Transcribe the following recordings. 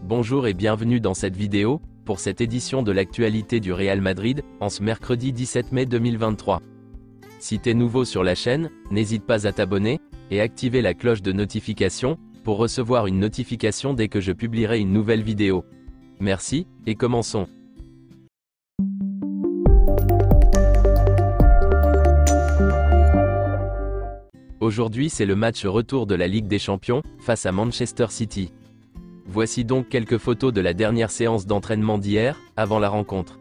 Bonjour et bienvenue dans cette vidéo, pour cette édition de l'actualité du Real Madrid, en ce mercredi 17 mai 2023. Si t'es nouveau sur la chaîne, n'hésite pas à t'abonner, et activer la cloche de notification, pour recevoir une notification dès que je publierai une nouvelle vidéo. Merci, et commençons. Aujourd'hui c'est le match retour de la Ligue des Champions, face à Manchester City. Voici donc quelques photos de la dernière séance d'entraînement d'hier, avant la rencontre.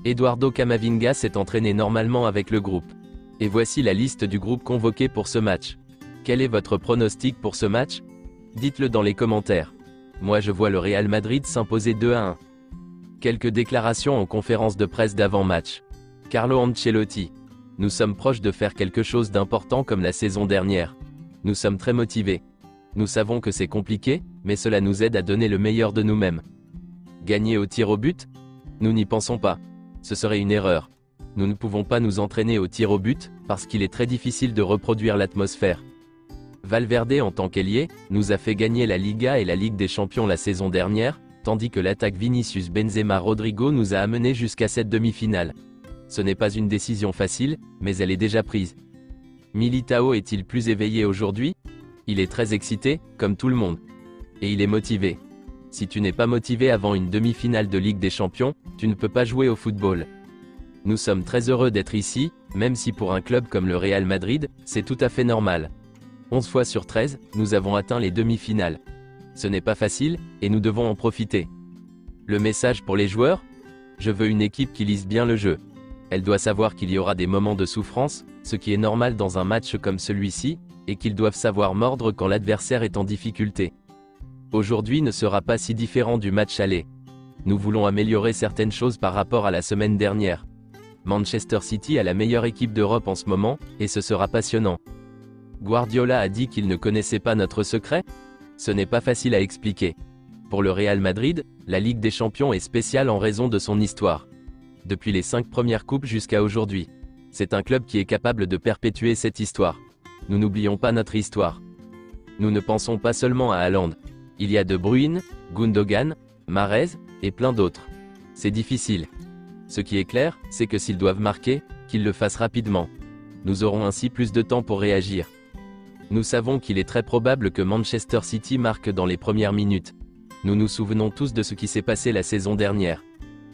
Eduardo Camavinga s'est entraîné normalement avec le groupe. Et voici la liste du groupe convoqué pour ce match. Quel est votre pronostic pour ce match? Dites-le dans les commentaires. Moi je vois le Real Madrid s'imposer 2-1. Quelques déclarations en conférence de presse d'avant-match. Carlo Ancelotti. Nous sommes proches de faire quelque chose d'important comme la saison dernière. Nous sommes très motivés. Nous savons que c'est compliqué, mais cela nous aide à donner le meilleur de nous-mêmes. Gagner au tir au but? Nous n'y pensons pas. Ce serait une erreur. Nous ne pouvons pas nous entraîner au tir au but, parce qu'il est très difficile de reproduire l'atmosphère. Valverde en tant qu'ailier, nous a fait gagner la Liga et la Ligue des Champions la saison dernière, tandis que l'attaque Vinicius Benzema-Rodrigo nous a amenés jusqu'à cette demi-finale. Ce n'est pas une décision facile, mais elle est déjà prise. Militao est-il plus éveillé aujourd'hui? Il est très excité, comme tout le monde. Et il est motivé. Si tu n'es pas motivé avant une demi-finale de Ligue des Champions, tu ne peux pas jouer au football. Nous sommes très heureux d'être ici, même si pour un club comme le Real Madrid, c'est tout à fait normal. 11 fois sur 13, nous avons atteint les demi-finales. Ce n'est pas facile, et nous devons en profiter. Le message pour les joueurs? Je veux une équipe qui lise bien le jeu. Elle doit savoir qu'il y aura des moments de souffrance, ce qui est normal dans un match comme celui-ci, et qu'ils doivent savoir mordre quand l'adversaire est en difficulté. Aujourd'hui ne sera pas si différent du match aller. Nous voulons améliorer certaines choses par rapport à la semaine dernière. Manchester City a la meilleure équipe d'Europe en ce moment, et ce sera passionnant. Guardiola a dit qu'il ne connaissait pas notre secret? Ce n'est pas facile à expliquer. Pour le Real Madrid, la Ligue des Champions est spéciale en raison de son histoire. Depuis les 5 premières coupes jusqu'à aujourd'hui. C'est un club qui est capable de perpétuer cette histoire. Nous n'oublions pas notre histoire. Nous ne pensons pas seulement à Haaland. Il y a De Bruyne, Gundogan, Mahrez, et plein d'autres. C'est difficile. Ce qui est clair, c'est que s'ils doivent marquer, qu'ils le fassent rapidement. Nous aurons ainsi plus de temps pour réagir. Nous savons qu'il est très probable que Manchester City marque dans les premières minutes. Nous nous souvenons tous de ce qui s'est passé la saison dernière.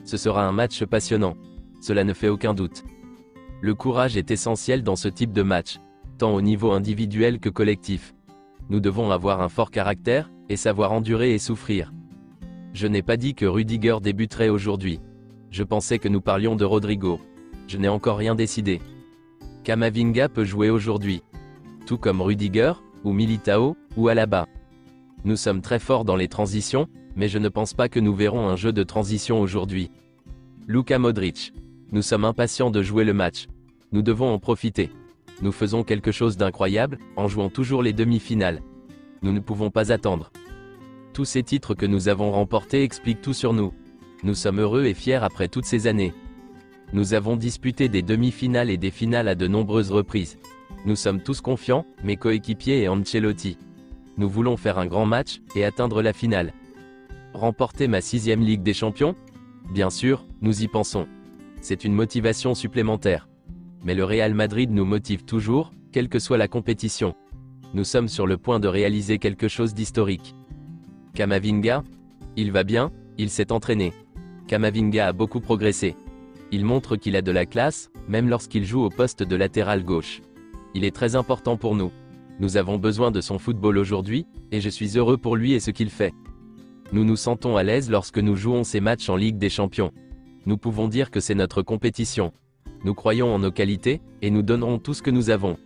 Ce sera un match passionnant. Cela ne fait aucun doute. Le courage est essentiel dans ce type de match, tant au niveau individuel que collectif. Nous devons avoir un fort caractère, et savoir endurer et souffrir. Je n'ai pas dit que Rudiger débuterait aujourd'hui. Je pensais que nous parlions de Rodrigo. Je n'ai encore rien décidé. Camavinga peut jouer aujourd'hui. Tout comme Rudiger, ou Militao, ou Alaba. Nous sommes très forts dans les transitions, mais je ne pense pas que nous verrons un jeu de transition aujourd'hui. Luka Modric. Nous sommes impatients de jouer le match. Nous devons en profiter. Nous faisons quelque chose d'incroyable, en jouant toujours les demi-finales. Nous ne pouvons pas attendre. Tous ces titres que nous avons remportés expliquent tout sur nous. Nous sommes heureux et fiers après toutes ces années. Nous avons disputé des demi-finales et des finales à de nombreuses reprises. Nous sommes tous confiants, mes coéquipiers et Ancelotti. Nous voulons faire un grand match, et atteindre la finale. Remporter ma 6e Ligue des Champions? Bien sûr, nous y pensons. C'est une motivation supplémentaire. Mais le Real Madrid nous motive toujours, quelle que soit la compétition. Nous sommes sur le point de réaliser quelque chose d'historique. Camavinga? Il va bien, il s'est entraîné. Camavinga a beaucoup progressé. Il montre qu'il a de la classe, même lorsqu'il joue au poste de latéral gauche. Il est très important pour nous. Nous avons besoin de son football aujourd'hui, et je suis heureux pour lui et ce qu'il fait. Nous nous sentons à l'aise lorsque nous jouons ces matchs en Ligue des Champions. Nous pouvons dire que c'est notre compétition. Nous croyons en nos qualités, et nous donnerons tout ce que nous avons.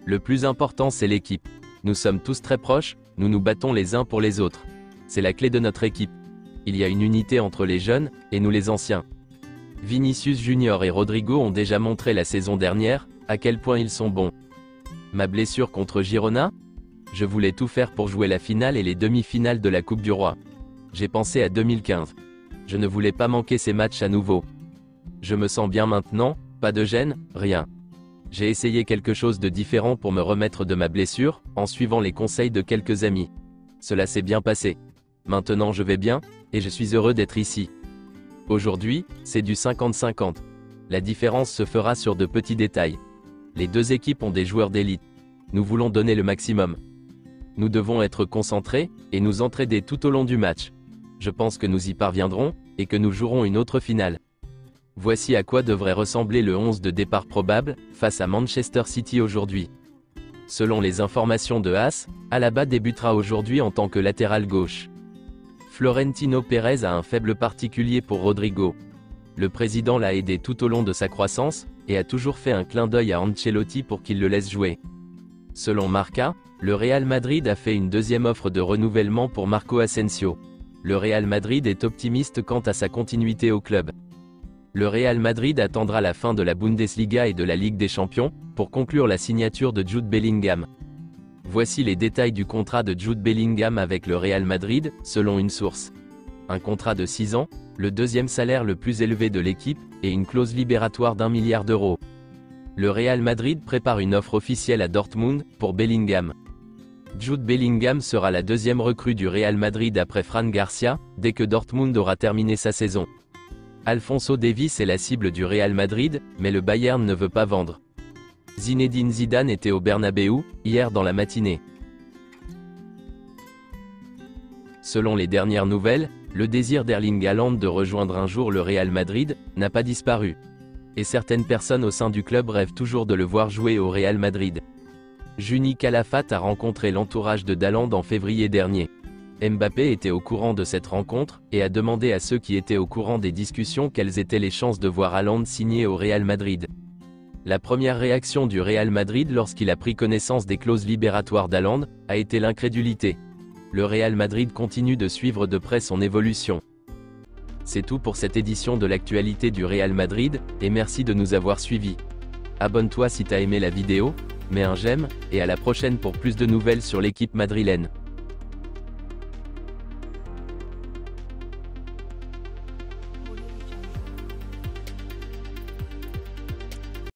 Le plus important c'est l'équipe. Nous sommes tous très proches, nous nous battons les uns pour les autres. C'est la clé de notre équipe. Il y a une unité entre les jeunes, et nous les anciens. Vinicius Junior et Rodrigo ont déjà montré la saison dernière, à quel point ils sont bons. Ma blessure contre Girona? Je voulais tout faire pour jouer la finale et les demi-finales de la Coupe du Roi. J'ai pensé à 2015. Je ne voulais pas manquer ces matchs à nouveau. Je me sens bien maintenant, pas de gêne, rien. J'ai essayé quelque chose de différent pour me remettre de ma blessure, en suivant les conseils de quelques amis. Cela s'est bien passé. Maintenant je vais bien, et je suis heureux d'être ici. Aujourd'hui, c'est du 50-50. La différence se fera sur de petits détails. Les deux équipes ont des joueurs d'élite. Nous voulons donner le maximum. Nous devons être concentrés, et nous entraider tout au long du match. Je pense que nous y parviendrons, et que nous jouerons une autre finale. Voici à quoi devrait ressembler le 11 de départ probable, face à Manchester City aujourd'hui. Selon les informations de AS, Alaba débutera aujourd'hui en tant que latéral gauche. Florentino Pérez a un faible particulier pour Rodrigo. Le président l'a aidé tout au long de sa croissance, et a toujours fait un clin d'œil à Ancelotti pour qu'il le laisse jouer. Selon Marca, le Real Madrid a fait une deuxième offre de renouvellement pour Marco Asensio. Le Real Madrid est optimiste quant à sa continuité au club. Le Real Madrid attendra la fin de la Bundesliga et de la Ligue des Champions, pour conclure la signature de Jude Bellingham. Voici les détails du contrat de Jude Bellingham avec le Real Madrid, selon une source. Un contrat de 6 ans, le deuxième salaire le plus élevé de l'équipe, et une clause libératoire d'1 milliard d'euros. Le Real Madrid prépare une offre officielle à Dortmund, pour Bellingham. Jude Bellingham sera la deuxième recrue du Real Madrid après Fran Garcia, dès que Dortmund aura terminé sa saison. Alphonso Davies est la cible du Real Madrid, mais le Bayern ne veut pas vendre. Zinedine Zidane était au Bernabéu, hier dans la matinée. Selon les dernières nouvelles, le désir d'Erling Haaland de rejoindre un jour le Real Madrid n'a pas disparu. Et certaines personnes au sein du club rêvent toujours de le voir jouer au Real Madrid. Juni Calafat a rencontré l'entourage de Haaland en février dernier. Mbappé était au courant de cette rencontre, et a demandé à ceux qui étaient au courant des discussions quelles étaient les chances de voir Haaland signer au Real Madrid. La première réaction du Real Madrid lorsqu'il a pris connaissance des clauses libératoires d'Haaland, a été l'incrédulité. Le Real Madrid continue de suivre de près son évolution. C'est tout pour cette édition de l'actualité du Real Madrid, et merci de nous avoir suivis. Abonne-toi si t'as aimé la vidéo, mets un j'aime, et à la prochaine pour plus de nouvelles sur l'équipe madrilène.